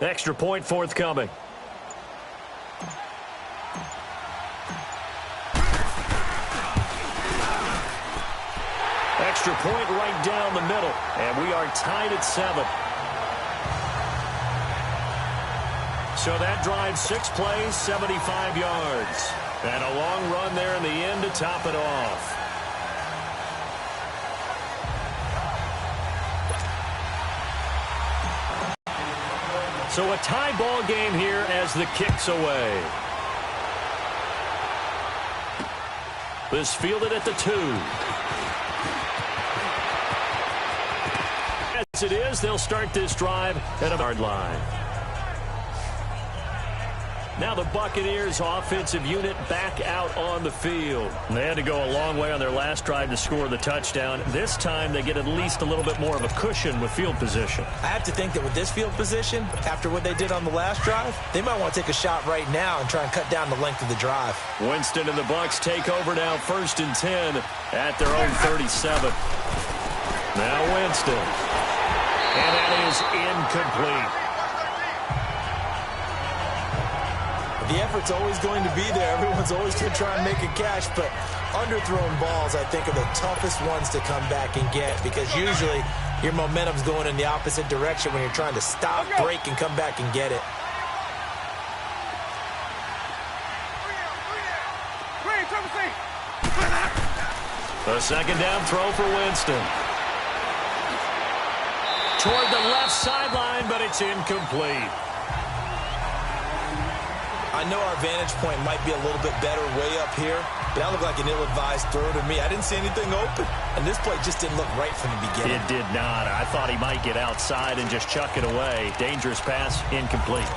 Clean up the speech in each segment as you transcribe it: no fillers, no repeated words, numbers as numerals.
Extra point forthcoming. Extra point right down the middle, and we are tied at 7. So that drives 6 plays, 75 yards. And a long run there in the end to top it off. So a tie ball game here as the kick's away. This fielded at the 2. As it is, they'll start this drive at a yard line. Now the Buccaneers offensive unit back out on the field. They had to go a long way on their last drive to score the touchdown. This time they get at least a little bit more of a cushion with field position. I have to think that with this field position, after what they did on the last drive, they might want to take a shot right now and try and cut down the length of the drive. Winston and the Bucs take over now 1st and 10 at their own 37. Now Winston. And that is incomplete. The effort's always going to be there. Everyone's always going to try and make a catch, but underthrown balls, I think, are the toughest ones to come back and get because usually your momentum's going in the opposite direction when you're trying to stop, break, and come back and get it. A second down throw for Winston. Toward the left sideline, but it's incomplete. I know our vantage point might be a little bit better way up here, but that looked like an ill-advised throw to me. I didn't see anything open, and this play just didn't look right from the beginning. It did not. I thought he might get outside and just chuck it away. Dangerous pass, incomplete.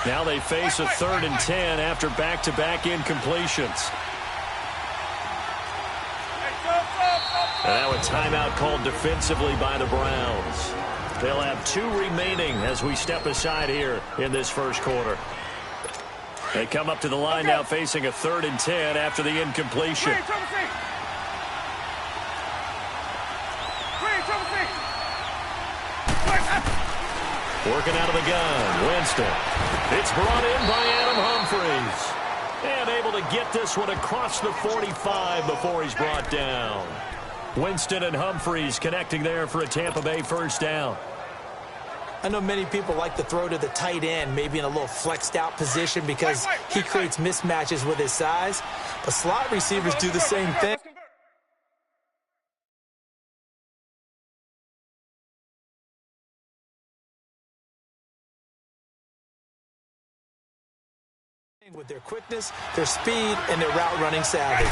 Now they face a 3rd and 10 after back-to-back incompletions. And now a timeout called defensively by the Browns. They'll have 2 remaining as we step aside here in this first quarter. They come up to the line now facing a 3rd and 10 after the incompletion. Working out of the gun, Winston. It's brought in by Adam Humphries. And able to get this one across the 45 before he's brought down. Winston and Humphries connecting there for a Tampa Bay first down. I know many people like to throw to the tight end, maybe in a little flexed out position because he creates mismatches with his size. But slot receivers do the same thing. With their quickness, their speed, and their route running savvy.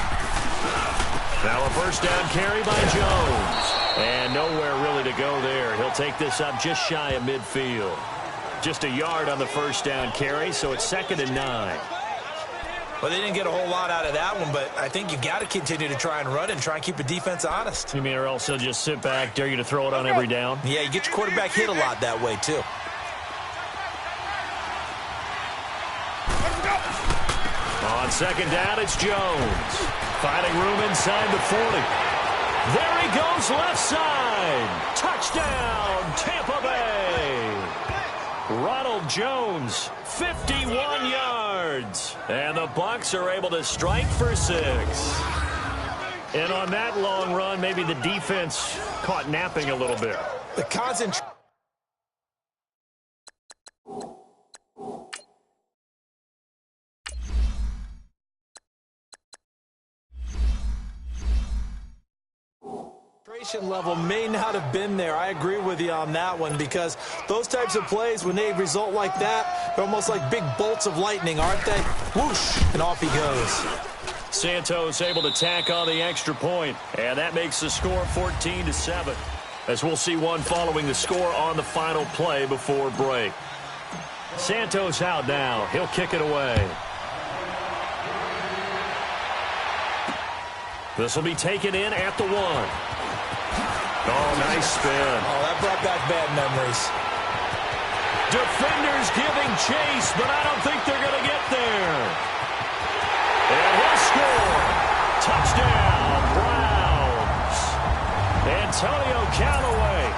Now a first down carry by Jones. And nowhere really to go there. He'll take this up just shy of midfield. Just a yard on the first down carry, so it's 2nd and 9. Well, they didn't get a whole lot out of that one, but I think you've got to continue to try and run and try and keep the defense honest. You mean or else he'll just sit back, dare you to throw it on every down? Yeah, you get your quarterback hit a lot that way, too. On second down, it's Jones. Finding room inside the 40. There he goes left side. Touchdown, Tampa Bay. Ronald Jones, 51 yards. And the Bucs are able to strike for 6. And on that long run, maybe the defense caught napping a little bit. The concentration. Level may not have been there. I agree with you on that one because those types of plays, when they result like that, they're almost like big bolts of lightning, aren't they? Whoosh, and off he goes. Santos able to tack on the extra point, and that makes the score 14-7. As we'll see one following the score on the final play before break. Santos out now. He'll kick it away. This will be taken in at the 1. Oh, nice spin. Oh, that brought back bad memories. Defenders giving chase, but I don't think they're going to get there. And he'll score. Touchdown, Browns. Antonio Callaway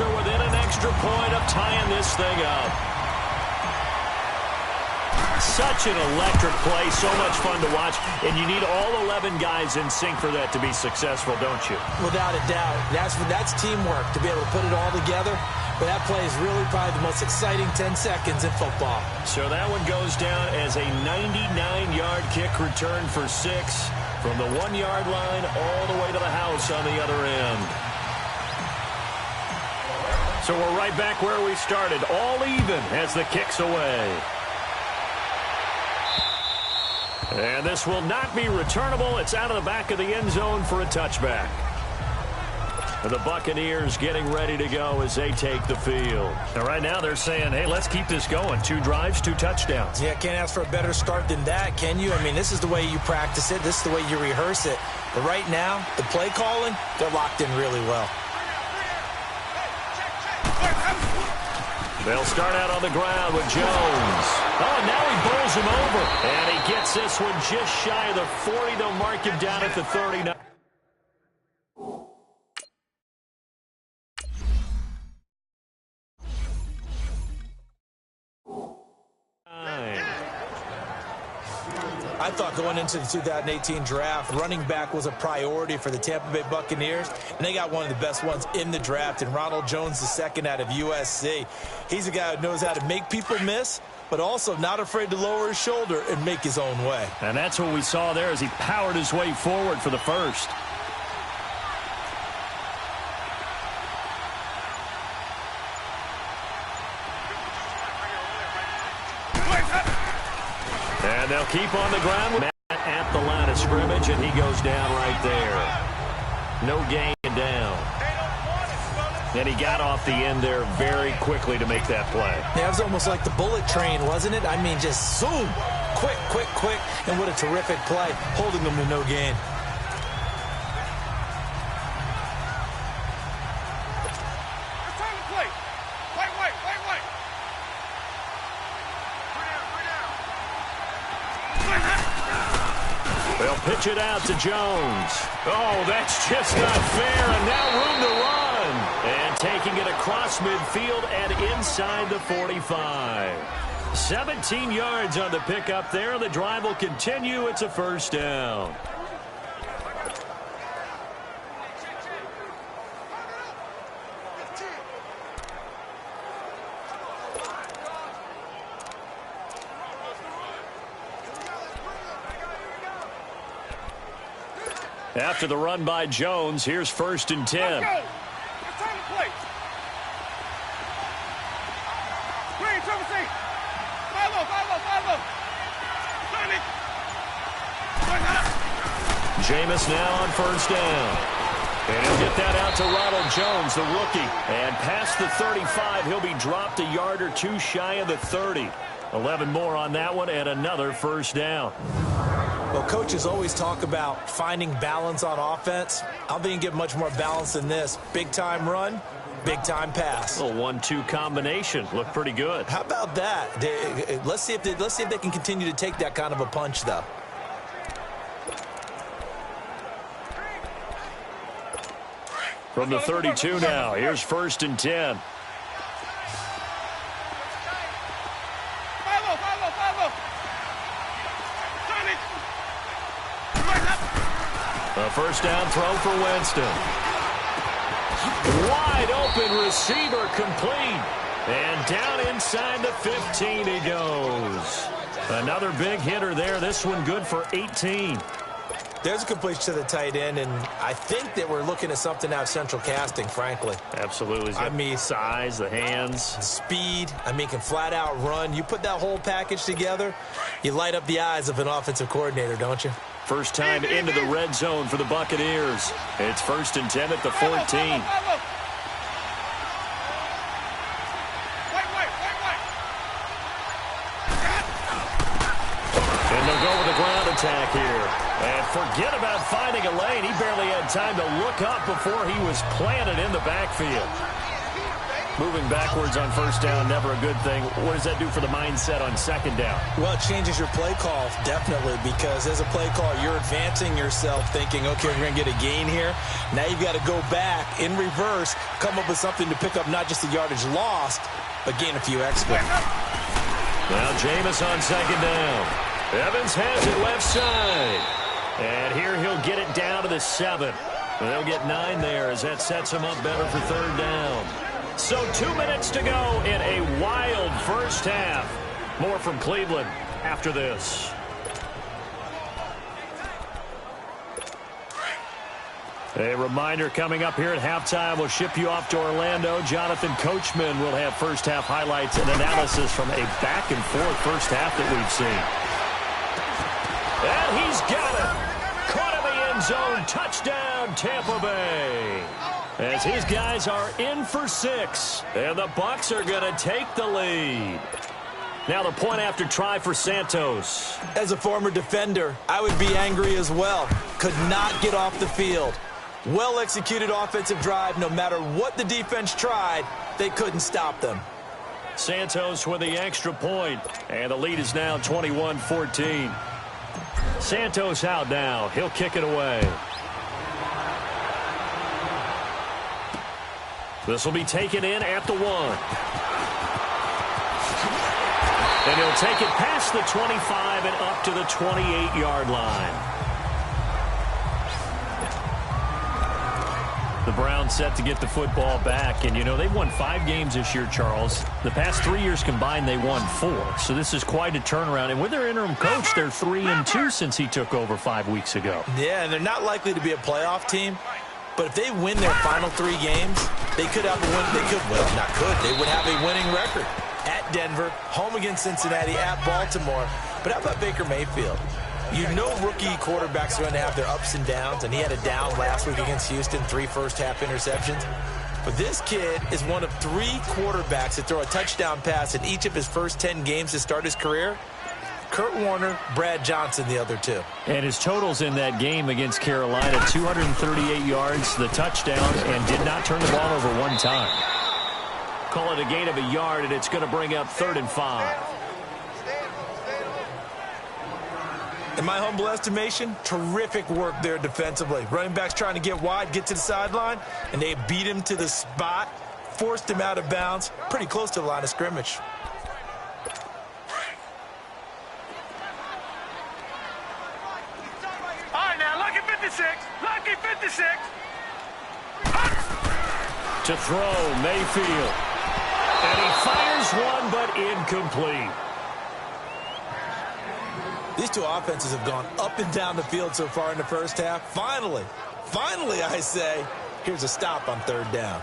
Bucks are within an extra point of tying this thing up. Such an electric play, so much fun to watch, and you need all 11 guys in sync for that to be successful, don't you? Without a doubt. That's teamwork, to be able to put it all together. But that play is really probably the most exciting 10 seconds in football. So that one goes down as a 99-yard kick return for 6 from the 1-yard line all the way to the house on the other end. So we're right back where we started, all even as the kick's away. And this will not be returnable. It's out of the back of the end zone for a touchback. And the Buccaneers getting ready to go as they take the field. And right now they're saying, hey, let's keep this going. 2 drives, 2 touchdowns. Yeah, can't ask for a better start than that, can you? I mean, this is the way you practice it. This is the way you rehearse it. But right now, the play calling, they're locked in really well. They'll start out on the ground with Jones. Oh, and now he bowls him over. And he gets this one just shy of the 40. They'll mark him down at the 39. I thought going into the 2018 draft, running back was a priority for the Tampa Bay Buccaneers, and they got one of the best ones in the draft, and Ronald Jones II out of USC. He's a guy who knows how to make people miss, but also not afraid to lower his shoulder and make his own way. And that's what we saw there as he powered his way forward for the first. And they'll keep on the ground with Matt at the line of scrimmage, and he goes down right there. No gain down. And he got off the end there very quickly to make that play. Yeah, it was almost like the bullet train, wasn't it? I mean, just zoom. Quick, quick, quick. And what a terrific play, holding them to no gain. They'll pitch it out to Jones. Oh, that's just not fair, and now room to run. And taking it across midfield and inside the 45. 17 yards on the pickup there. The drive will continue. It's a first down. After the run by Jones, here's 1st and 10. Let's go. It's time to play. Green, Trevor C. Follow. Jameis now on 1st down. And he'll get that out to Ronald Jones, the rookie. And past the 35, he'll be dropped a yard or 2 shy of the 30. 11 more on that one and another first down. Well, coaches always talk about finding balance on offense. I don't think you get much more balance than this. Big-time run, big-time pass. A 1-2 combination. Looked pretty good. How about that? Let's see if they can continue to take that kind of a punch, though. From the 32 now, here's 1st and 10. A first down throw for Winston. Wide open receiver complete. And down inside the 15 he goes. Another big hitter there. This one good for 18. There's a completion to the tight end, and I think that we're looking at something out of central casting, frankly. Absolutely. I mean, size, the hands. Speed. I mean, can flat out run. You put that whole package together, you light up the eyes of an offensive coordinator, don't you? First time into the red zone for the Buccaneers. It's 1st and 10 at the 14. And they'll go with a ground attack here. And forget about finding a lane. He barely had time to look up before he was planted in the backfield. Moving backwards on first down, never a good thing. What does that do for the mindset on second down? Well, it changes your play call, definitely, because as a play call, you're advancing yourself thinking, okay, we're going to get a gain here. Now you've got to go back in reverse, come up with something to pick up not just the yardage lost, but gain a few extra. Now Jameis on second down. Evans has it left side. And here he'll get it down to the 7. They'll get 9 there as that sets him up better for third down. So 2 minutes to go in a wild first half. More from Cleveland after this. A reminder coming up here at halftime. We'll ship you off to Orlando. Jonathan Coachman will have first half highlights and analysis from a back-and-forth first half that we've seen. And he's got it. Caught in the end zone. Touchdown, Tampa Bay. As his guys are in for 6. And the Bucs are going to take the lead. Now the point after try for Santos. As a former defender, I would be angry as well. Could not get off the field. Well-executed offensive drive. No matter what the defense tried, they couldn't stop them. Santos with the extra point. And the lead is now 21-14. Santos out now. He'll kick it away. This will be taken in at the 1. And he'll take it past the 25 and up to the 28-yard line. The Browns set to get the football back. And, you know, they've won 5 games this year, Charles. The past 3 years combined, they won 4. So this is quite a turnaround. And with their interim coach, they're 3-2 since he took over 5 weeks ago. Yeah, and they're not likely to be a playoff team. But if they win their final 3 games, they could have a win. They could, well, not could. They would have a winning record. At Denver, home against Cincinnati, at Baltimore. But how about Baker Mayfield? You know rookie quarterbacks are going to have their ups and downs, and he had a down last week against Houston, 3 first-half interceptions. But this kid is one of 3 quarterbacks that throw a touchdown pass in each of his first 10 games to start his career. Kurt Warner, Brad Johnson, the other 2. And his totals in that game against Carolina, 238 yards, the touchdown, and did not turn the ball over one time. Call it a gain of a yard, and it's going to bring up 3rd and 5. In my humble estimation, terrific work there defensively. Running backs trying to get wide, get to the sideline, and they beat him to the spot, forced him out of bounds, pretty close to the line of scrimmage. All right, now, lucky 56. Lucky 56. To throw, Mayfield. And he fires one, but incomplete. These two offenses have gone up and down the field so far in the first half. Finally, I say, here's a stop on 3rd down.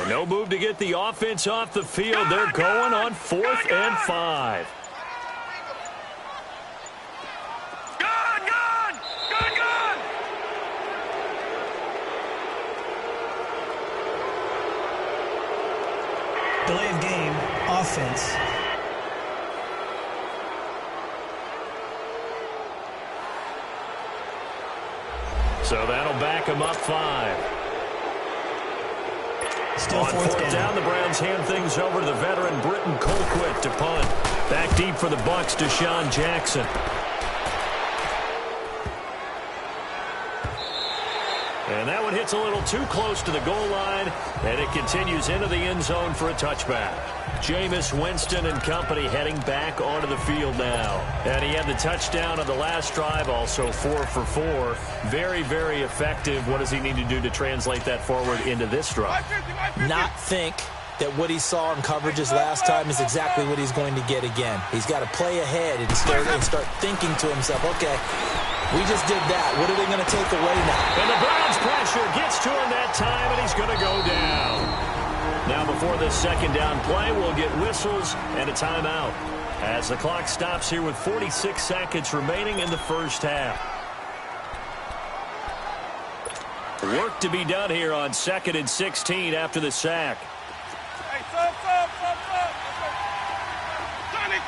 No move to get the offense off the field. They're going on 4th and 5. Gone! Delay of game, offense. So that'll back him up 5. Still On 4th fourth down, the Browns hand things over to the veteran Britton Colquitt to punt. Back deep for the Bucs, Deshaun Jackson. And that one hits a little too close to the goal line, and it continues into the end zone for a touchback. Jameis Winston and company heading back onto the field now. And he had the touchdown on the last drive, also 4 for 4. Very, very effective. What does he need to do to translate that forward into this drive? Not think that what he saw in coverages last time is exactly what he's going to get again. He's got to play ahead and start thinking to himself, okay, we just did that. What are they going to take away now? And the Browns pressure gets to him that time, and he's going to go down. Now before this second down play, we'll get whistles and a timeout as the clock stops here with 46 seconds remaining in the first half. Work to be done here on 2nd and 16 after the sack. Hey, stop. Johnny.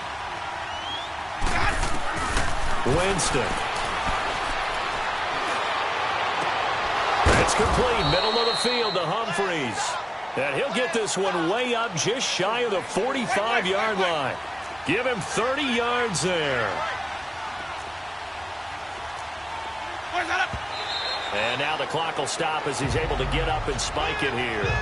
Winston. It's complete, middle of the field to Humphreys. And he'll get this one way up just shy of the 45-yard line. Give him 30 yards there. And now the clock will stop as he's able to get up and spike it here.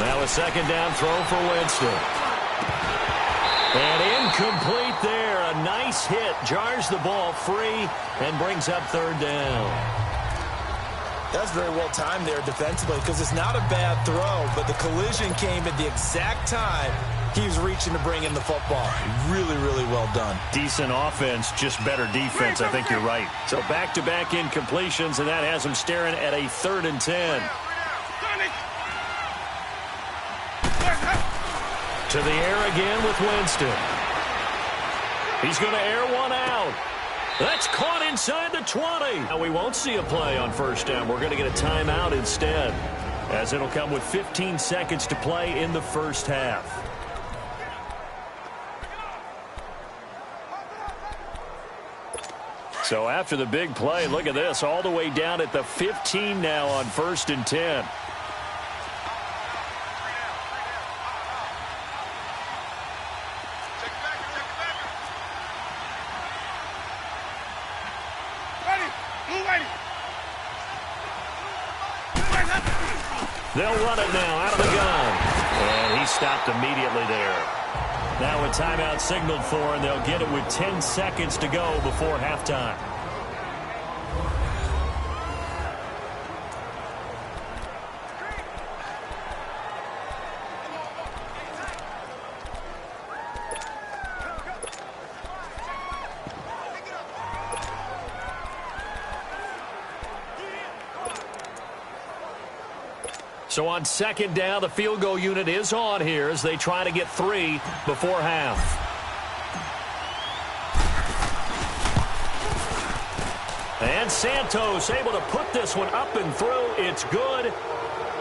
Now a second down throw for Winston. And incomplete there. A nice hit. Jars the ball free and brings up third down. That's very well timed there defensively because it's not a bad throw, but the collision came at the exact time he was reaching to bring in the football. Really, really well done. Decent offense, just better defense. I think you're right. So back-to-back incompletions, and that has him staring at a 3rd and 10. To the air again with Winston. He's going to air one out. That's caught inside the 20. Now we won't see a play on first down. We're going to get a timeout instead, as it'll come with 15 seconds to play in the first half. So after the big play, look at this, all the way down at the 15 now on 1st and 10. They'll run it now out of the gun. And he stopped immediately there. Now a timeout signaled for, and they'll get it with 10 seconds to go before halftime. So on second down, the field goal unit is on here as they try to get 3 before half. And Santos able to put this one up and through. It's good.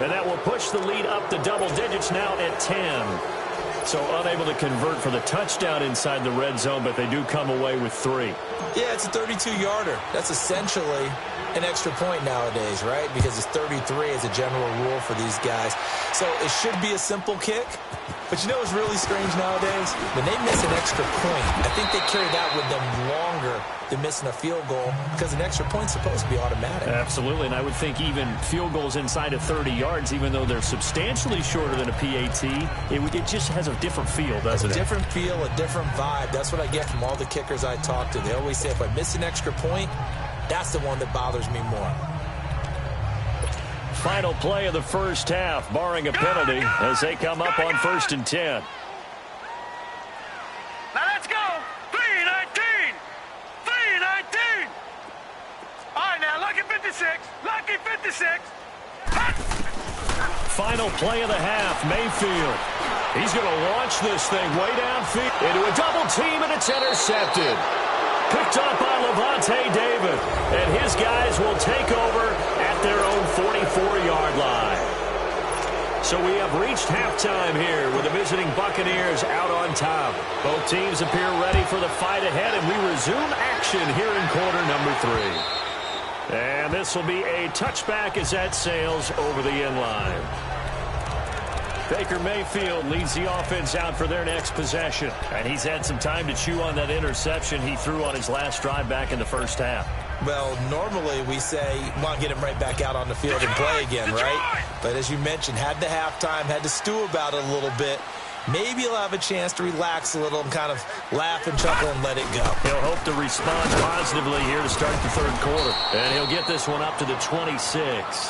And that will push the lead up to double digits now at 10. So unable to convert for the touchdown inside the red zone, but they do come away with 3. Yeah, it's a 32-yarder. That's essentially an extra point nowadays, right? Because it's 33 as a general rule for these guys. So it should be a simple kick. But you know what's really strange nowadays? When they miss an extra point, I think they carry that with them longer than missing a field goal because an extra point's supposed to be automatic. Absolutely, and I would think even field goals inside of 30 yards, even though they're substantially shorter than a PAT, it just has a different feel, doesn't it? A different feel, a different vibe. That's what I get from all the kickers I talk to. They always say if I miss an extra point, that's the one that bothers me more. Final play of the first half, barring a penalty, as they come up on 1st and 10. Now let's go. 3-19. 3-19. All right, now, lucky 56. Lucky 56. Final play of the half, Mayfield. He's going to launch this thing way downfield into a double team, and it's intercepted. Picked up by Levante David, and his guys will take over at their own 44-yard line. So we have reached halftime here with the visiting Buccaneers out on top. Both teams appear ready for the fight ahead, and we resume action here in quarter number 3. And this will be a touchback as that sails over the end line. Baker Mayfield leads the offense out for their next possession. And he's had some time to chew on that interception he threw on his last drive back in the first half. Well, normally we say, want to get him right back out on the field and play again, right? But as you mentioned, had the halftime, had to stew about it a little bit. maybe he'll have a chance to relax a little and kind of laugh and chuckle and let it go. He'll hope to respond positively here to start the third quarter. And he'll get this one up to the 26.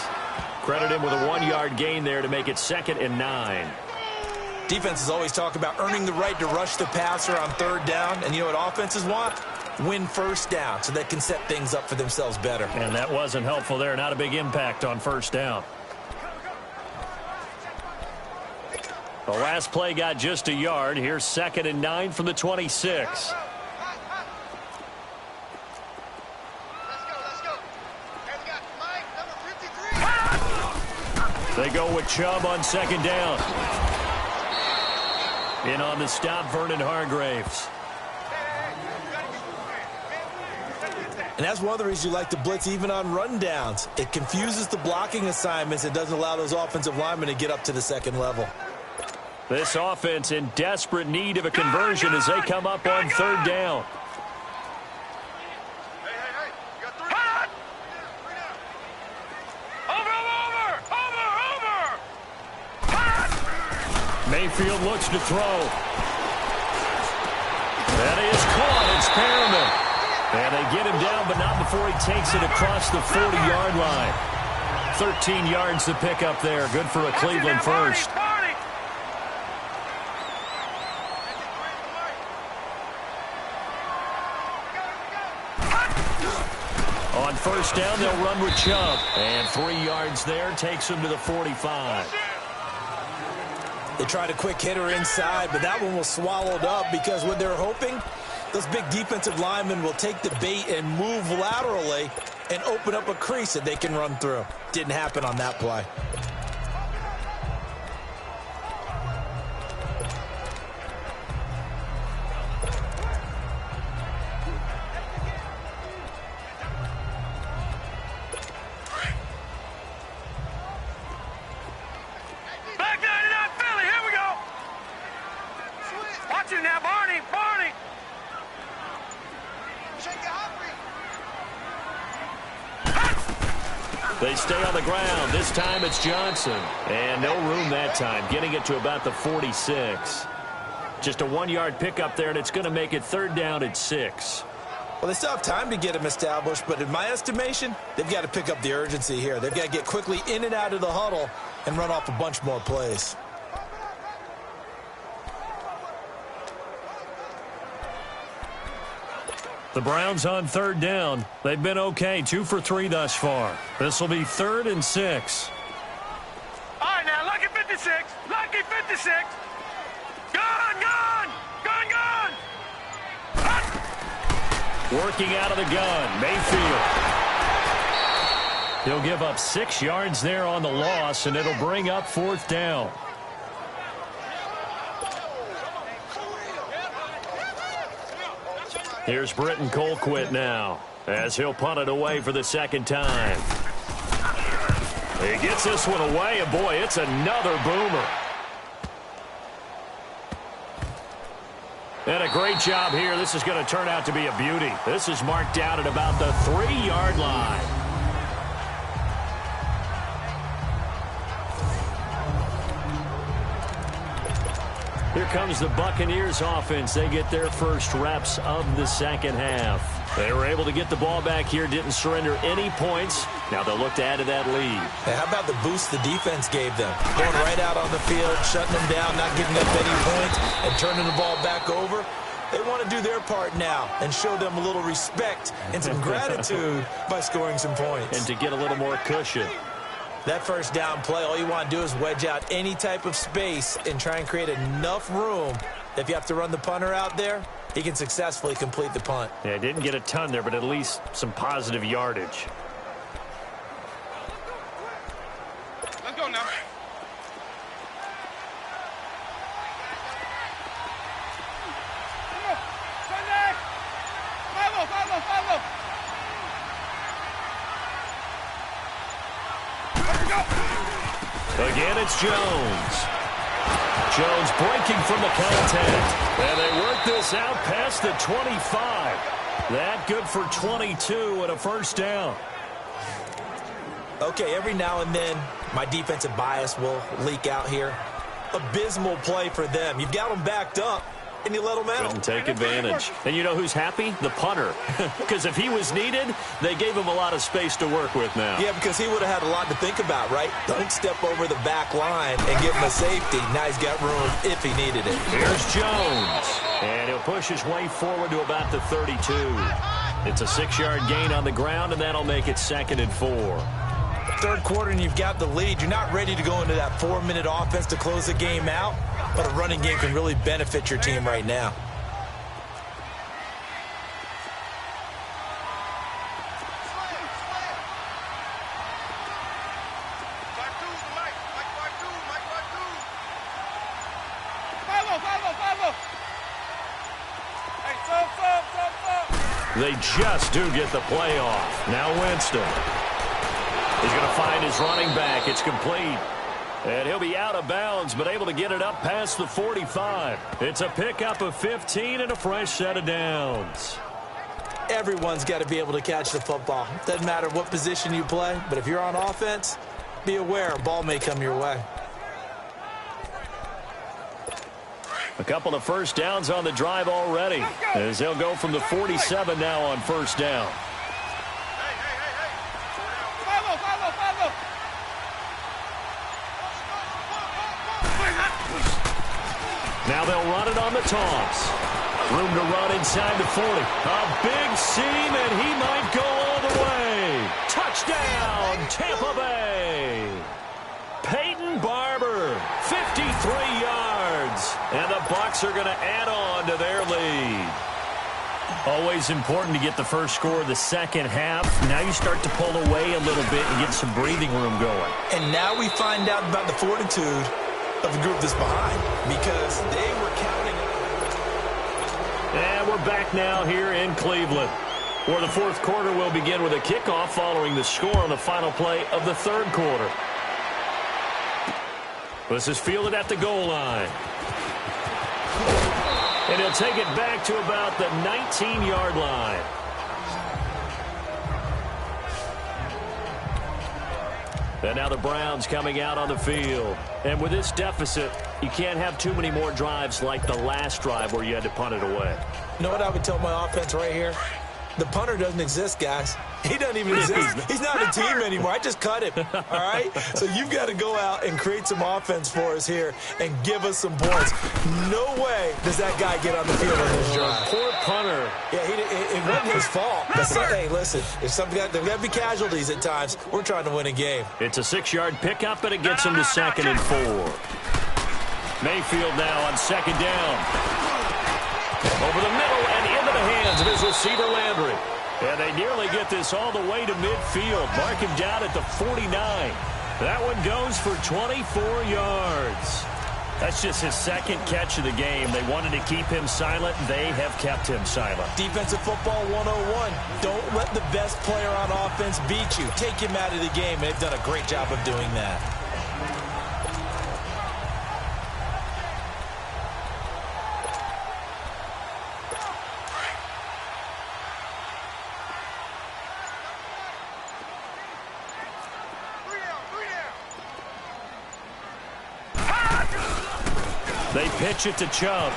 Credit him with a 1-yard gain there to make it 2nd and 9. Defenses always talk about earning the right to rush the passer on third down. And you know what offenses want? Win first down so they can set things up for themselves better. And that wasn't helpful there. Not a big impact on first down. The last play got just a yard. Here's 2nd and 9 from the 26. They go with Chubb on 2nd down. In on the stop, Vernon Hargreaves. And that's one of the reasons you like to blitz even on rundowns. It confuses the blocking assignments. It doesn't allow those offensive linemen to get up to the second level. This offense in desperate need of a conversion as they come up on 3rd down. Mayfield looks to throw. That is caught. It's Perriman. And they get him down, but not before he takes it across the 40-yard line. 13 yards to pick up there. Good for a Cleveland first. On 1st down, they'll run with Chubb. And 3 yards there takes him to the 45. They tried a quick hitter inside, but that one was swallowed up because what they're hoping, those big defensive linemen will take the bait and move laterally and open up a crease that they can run through. Didn't happen on that play. They stay on the ground. This time it's Johnson. And no room that time, getting it to about the 46. Just a 1-yard pickup there, and it's going to make it 3rd down at 6. Well, they still have time to get him established, but in my estimation, they've got to pick up the urgency here. They've got to get quickly in and out of the huddle and run off a bunch more plays. The Browns on 3rd down. They've been okay, 2 for 3 thus far. This will be 3rd and 6. All right, now, lucky 56. Lucky 56. Gone, gone. Gone, gone. Working out of the gun, Mayfield. He'll give up 6 yards there on the loss, and it'll bring up 4th down. Here's Britton Colquitt now, as he'll punt it away for the 2nd time. He gets this one away, and boy, it's another boomer. And a great job here. This is going to turn out to be a beauty. This is marked out at about the 3-yard line. Here comes the Buccaneers offense. They get their first reps of the 2nd half. They were able to get the ball back here, didn't surrender any points. Now they'll look to add to that lead. Hey, how about the boost the defense gave them? Going right out on the field, shutting them down, not giving up any points, and turning the ball back over. They want to do their part now and show them a little respect and some gratitude by scoring some points. And to get a little more cushion. That first down play, all you want to do is wedge out any type of space and try and create enough room that if you have to run the punter out there, he can successfully complete the punt. Yeah, didn't get a ton there, but at least some positive yardage. Let's go now. Sunday! Follow! Again, it's Jones. Jones breaking from the contact. And they work this out past the 25. That good for 22 and a first down. Okay, every now and then, my defensive bias will leak out here. abysmal play for them. You've got them backed up, and you let them out. Couldn't take advantage. And you know who's happy? The punter. Because if he was needed, they gave him a lot of space to work with now. Yeah, because he would have had a lot to think about, right? Don't step over the back line and give him a safety. Now he's got room if he needed it. Here's Jones. And he'll push his way forward to about the 32. It's a 6-yard gain on the ground, and that'll make it 2nd and 4. Third quarter, and you've got the lead. You're not ready to go into that 4-minute offense to close the game out, but a running game can really benefit your team right now. They just do get the play off. Now Winston. He's going to find his running back. It's complete. And he'll be out of bounds, but able to get it up past the 45. It's a pickup of 15 and a fresh set of downs. Everyone's got to be able to catch the football. Doesn't matter what position you play, but if you're on offense, be aware a ball may come your way. A couple of first downs on the drive already, as they'll go from the 47 now on first down. Now they'll run it on the toss. Room to run inside the 40. A big seam, and he might go all the way. Touchdown, Tampa Bay. Peyton Barber, 53 yards. And the Bucs are going to add on to their lead. Always important to get the first score of the second half. Now you start to pull away a little bit and get some breathing room going. And now we find out about the fortitude of the group that's behind, because they were counting on it. And we're back now here in Cleveland, where the fourth quarter will begin with a kickoff following the score on the final play of the third quarter. This is fielded at the goal line. And he'll take it back to about the 19-yard line. And now the Browns coming out on the field. And with this deficit, you can't have too many more drives like the last drive where you had to punt it away. You know what I would tell my offense right here? The punter doesn't exist, guys. He doesn't even exist. He's not a team anymore. I just cut him, all right? So you've got to go out and create some offense for us here and give us some points. No way does that guy get on the field on this drive. Poor punter. Yeah, it wasn't his fault. But hey, listen, if there's got to be casualties at times. We're trying to win a game. It's a 6-yard pickup, and it gets him to 2nd and 4. Mayfield now on 2nd down. Over the middle and into the hands of his receiver, Landry. And they nearly get this all the way to midfield. Mark him down at the 49. That one goes for 24 yards. That's just his second catch of the game. They wanted to keep him silent. They have kept him silent. Defensive football 101. Don't let the best player on offense beat you. Take him out of the game, and they've done a great job of doing that. They pitch it to Chubb.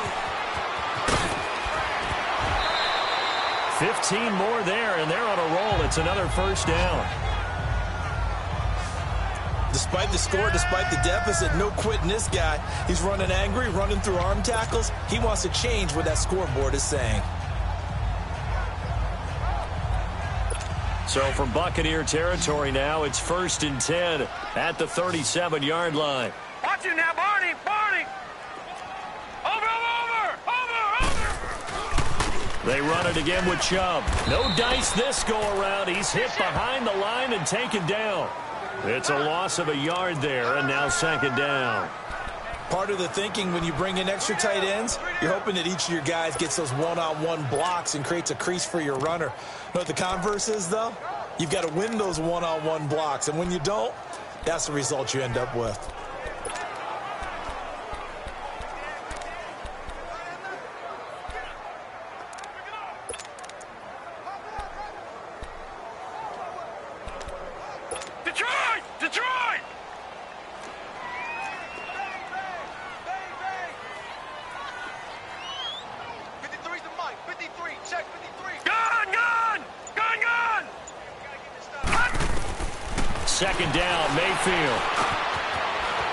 15 more there, and they're on a roll. It's another first down. Despite the score, despite the deficit, no quitting this guy. He's running angry, running through arm tackles. He wants to change what that scoreboard is saying. So from Buccaneer territory now, it's 1st and 10 at the 37-yard line. Watch it now, Barney, Barney. They run it again with Chubb. No dice this go-around. He's hit behind the line and taken down. It's a loss of a yard there, and now 2nd down. Part of the thinking when you bring in extra tight ends, you're hoping that each of your guys gets those one-on-one blocks and creates a crease for your runner. You know what the converse is, though? You've got to win those one-on-one blocks, and when you don't, that's the result you end up with. second down. Mayfield.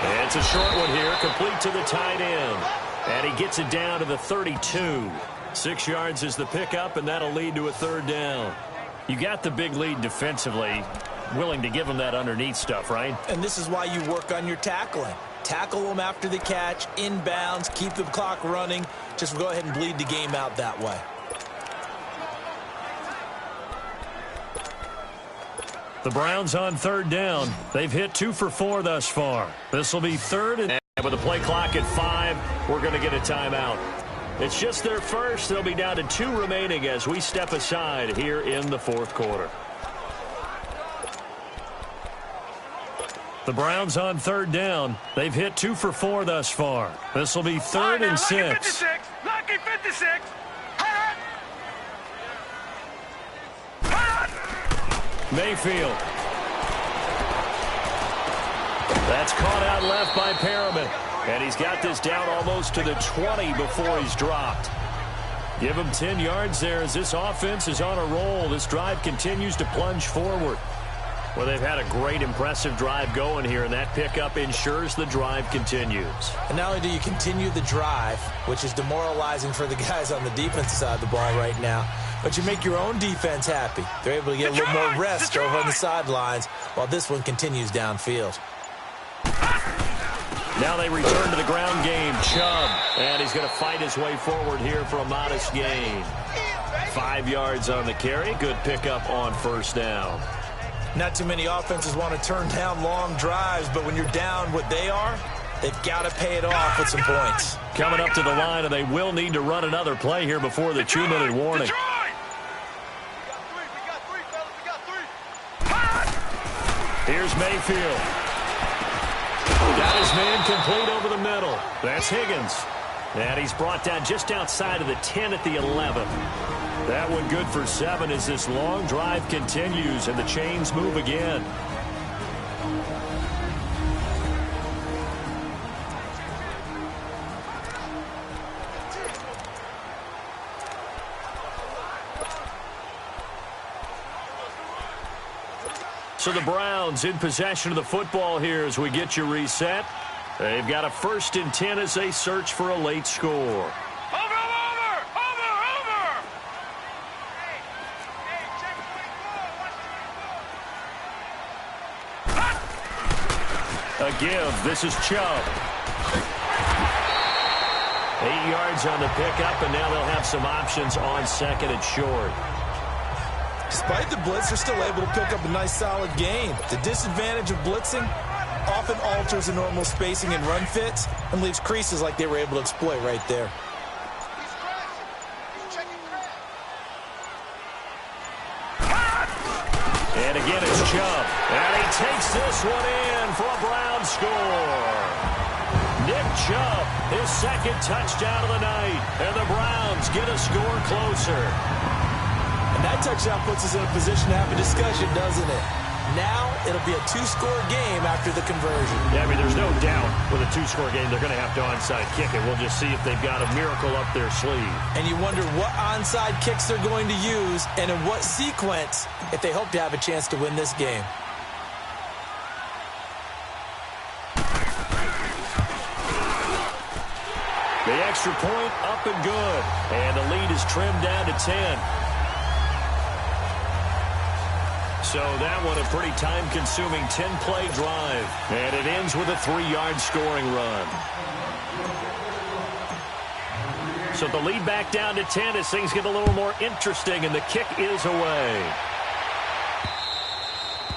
And it's a short one here, complete to the tight end. And he gets it down to the 32. 6 yards is the pickup, and that'll lead to a third down. You got the big lead defensively. Willing to give them that underneath stuff, right? And this is why you work on your tackling. Tackle them after the catch, inbounds, keep the clock running. Just go ahead and bleed the game out that way. The Browns on third down. They've hit 2 for 4 thus far. This will be third, and with the play clock at 5, we're going to get a timeout. It's just their first. They'll be down to 2 remaining as we step aside here in the fourth quarter. The Browns on third down. They've hit 2 for 4 thus far. This will be third and 6. Lucky 56. Lucky 56. Mayfield. That's caught out left by Perriman. And he's got this down almost to the 20 before he's dropped. Give him 10 yards there as this offense is on a roll. This drive continues to plunge forward. Well, they've had a great, impressive drive going here, and that pickup ensures the drive continues. And not only do you continue the drive, which is demoralizing for the guys on the defensive side of the ball right now, but you make your own defense happy. They're able to get a little more rest over on the sidelines while this one continues downfield. Now they return to the ground game. Chubb, and he's going to fight his way forward here for a modest gain. 5 yards on the carry. Good pickup on first down. Not too many offenses want to turn down long drives, but when you're down what they are, they've got to pay it off with some points. Coming up to the line, and they will need to run another play here before the 2-minute warning. Here's Mayfield. Got his man complete over the middle. That's Higgins. And he's brought down just outside of the 10 at the 11. That one good for 7 as this long drive continues and the chains move again. So the Browns in possession of the football here as we get you reset. They've got a 1st and 10 as they search for a late score. A give. This is Chubb. 8 yards on the pickup, and now they'll have some options on second and short. Despite the blitz, they're still able to pick up a nice solid gain. The disadvantage of blitzing often alters the normal spacing and run fits and leaves creases like they were able to exploit right there. And again, it's Chubb. And he takes this one in for a Brown score. Nick Chubb, his second touchdown of the night. And the Browns get a score closer. And that touchdown puts us in a position to have a discussion, doesn't it? Now it'll be a 2-score game after the conversion. Yeah, I mean, there's no doubt with a 2-score game they're going to have to onside kick it. We'll just see if they've got a miracle up their sleeve. And you wonder what onside kicks they're going to use and in what sequence if they hope to have a chance to win this game. The extra point up and good. And the lead is trimmed down to 10. So that one a pretty time-consuming 10-play drive. And it ends with a 3-yard scoring run. So the lead back down to 10 as things get a little more interesting, and the kick is away.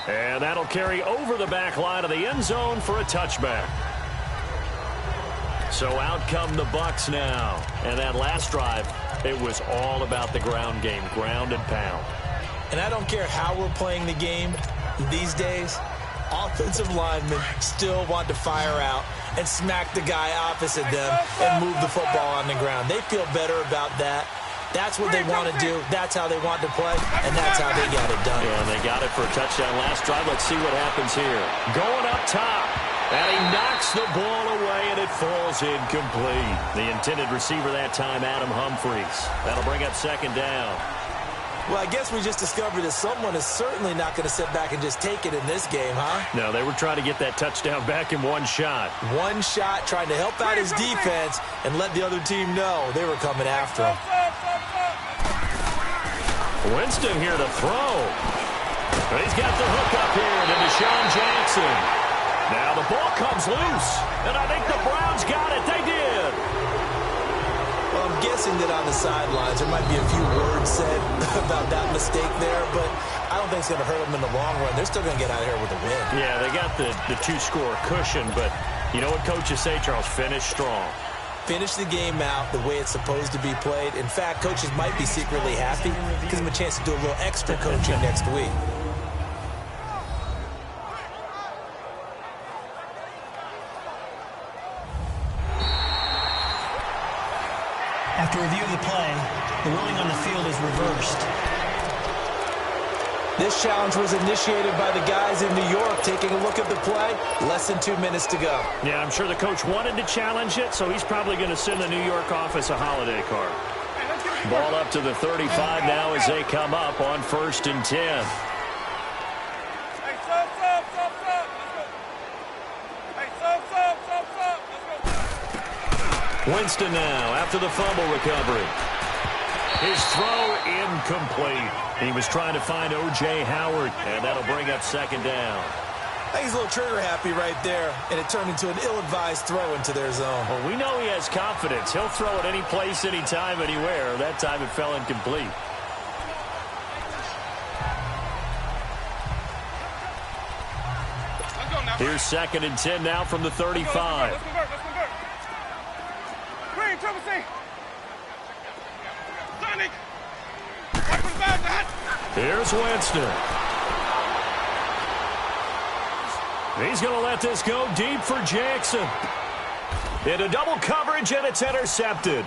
And that'll carry over the back line of the end zone for a touchback. So out come the Bucs now. And that last drive, it was all about the ground game, ground and pound. And I don't care how we're playing the game these days, offensive linemen still want to fire out and smack the guy opposite them and move the football on the ground. They feel better about that. That's what they want to do. That's how they want to play, and that's how they got it done. Yeah, they got it for a touchdown last drive. Let's see what happens here. Going up top, and he knocks the ball away, and it falls incomplete. The intended receiver that time, Adam Humphries. That'll bring up second down. Well, I guess we just discovered that someone is certainly not going to sit back and just take it in this game, huh? No, they were trying to get that touchdown back in one shot. One shot, trying to help out his defense and let the other team know they were coming after him. Winston here to throw. He's got the hook up here to Deshaun Jackson. Now the ball comes loose, and I think the Browns got it. They did. Well, I'm guessing that on the sidelines there might be a few words said about that mistake there, but I don't think it's going to hurt them in the long run. They're still going to get out of here with a win. Yeah, they got the two-score cushion, but you know what coaches say, Charles? Finish strong. Finish the game out the way it's supposed to be played. In fact, coaches might be secretly happy. Gives them a chance to do a little extra coaching next week. After review of the play, the ruling on the field is reversed. This challenge was initiated by the guys in New York. Taking a look at the play, less than 2 minutes to go. Yeah, I'm sure the coach wanted to challenge it, so he's probably going to send the New York office a holiday card. Ball up to the 35 now as they come up on 1st and 10. Winston now after the fumble recovery. His throw incomplete. He was trying to find O.J. Howard, and that'll bring up 2nd down. I think he's a little trigger happy right there, and it turned into an ill-advised throw into their zone. Well, we know he has confidence. He'll throw it any place, anytime, anywhere. That time it fell incomplete. Here's 2nd and 10 now from the 35. Here's Winston. He's going to let this go deep for Jackson. Into double coverage, and it's intercepted.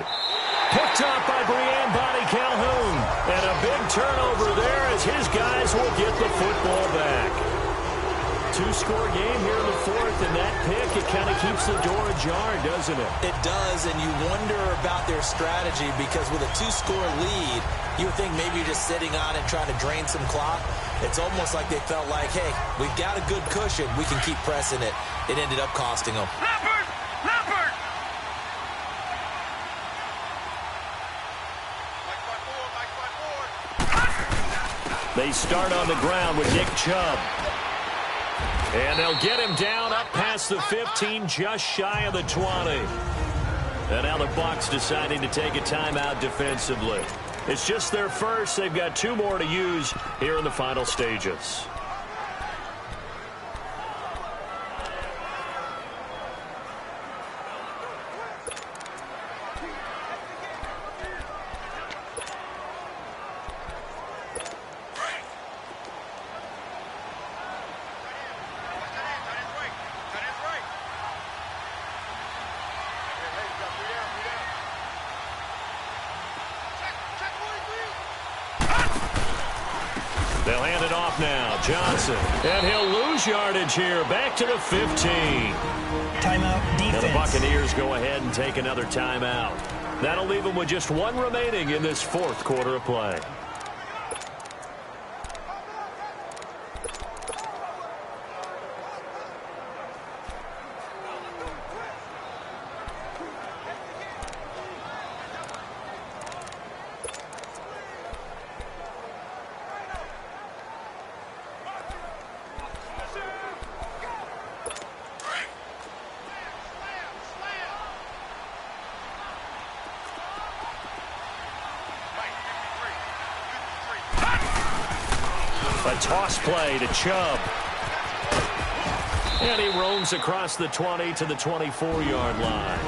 Picked up by Brian Bonnie Calhoun. And a big turnover there as his guys will get the football back. Two-score game here in the 4th, and that pick, it kind of keeps the door ajar, doesn't it? It does, and you wonder about their strategy because with a 2-score lead, you would think maybe you're just sitting on it trying to drain some clock. It's almost like they felt like, hey, we've got a good cushion. We can keep pressing it. It ended up costing them. Leopard! Leopard! They start on the ground with Nick Chubb. And they'll get him down up past the 15, just shy of the 20. And now the Bucs deciding to take a timeout defensively. It's just their first. They've got 2 more to use here in the final stages. They'll hand it off now. Johnson. And he'll lose yardage here. Back to the 15. Timeout defense. And the Buccaneers go ahead and take another timeout. That'll leave them with just 1 remaining in this 4th quarter of play. A toss play to Chubb. And he roams across the 20 to the 24-yard line.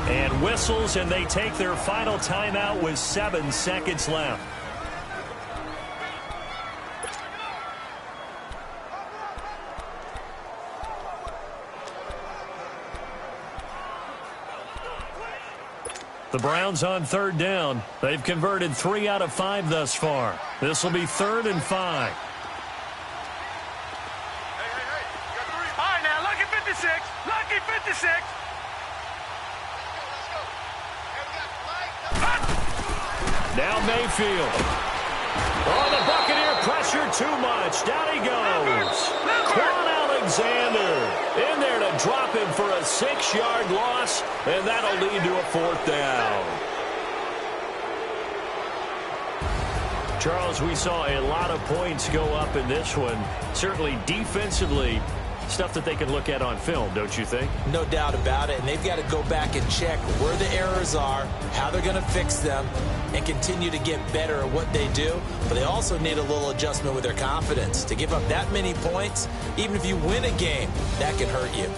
And whistles, and they take their final timeout with 7 seconds left. The Browns on 3rd down. They've converted 3 out of 5 thus far. This will be 3rd and 5. All right, now, lucky 56. Lucky 56. Now Mayfield. Oh, the Buccaneer pressure too much. Down he goes. Quan Alexander in there to drop him for a 6-yard loss, and that'll lead to a 4th down. Charles, we saw a lot of points go up in this one. Certainly defensively, stuff that they can look at on film, don't you think? No doubt about it, and they've got to go back and check where the errors are, how they're going to fix them, and continue to get better at what they do. But they also need a little adjustment with their confidence. To give up that many points, even if you win a game, that can hurt you.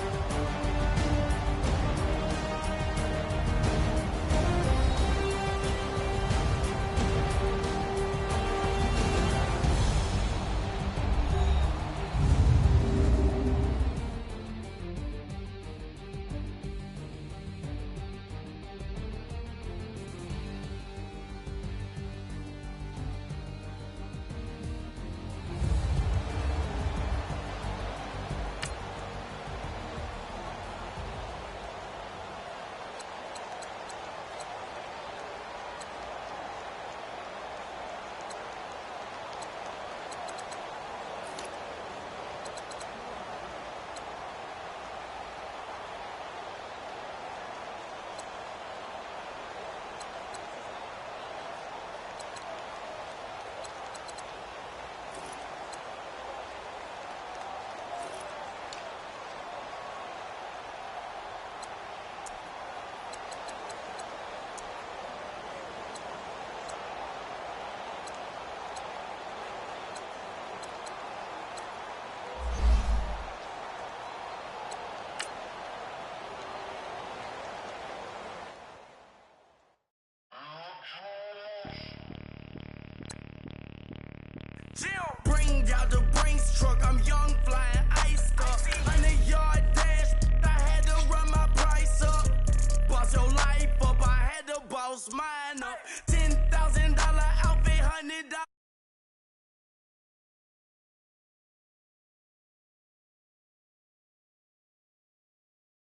Bring out the Brinks truck, I'm young, flying iced up. 100-yard dash, I had to run my price up. Boss your life up, I had to boss mine up.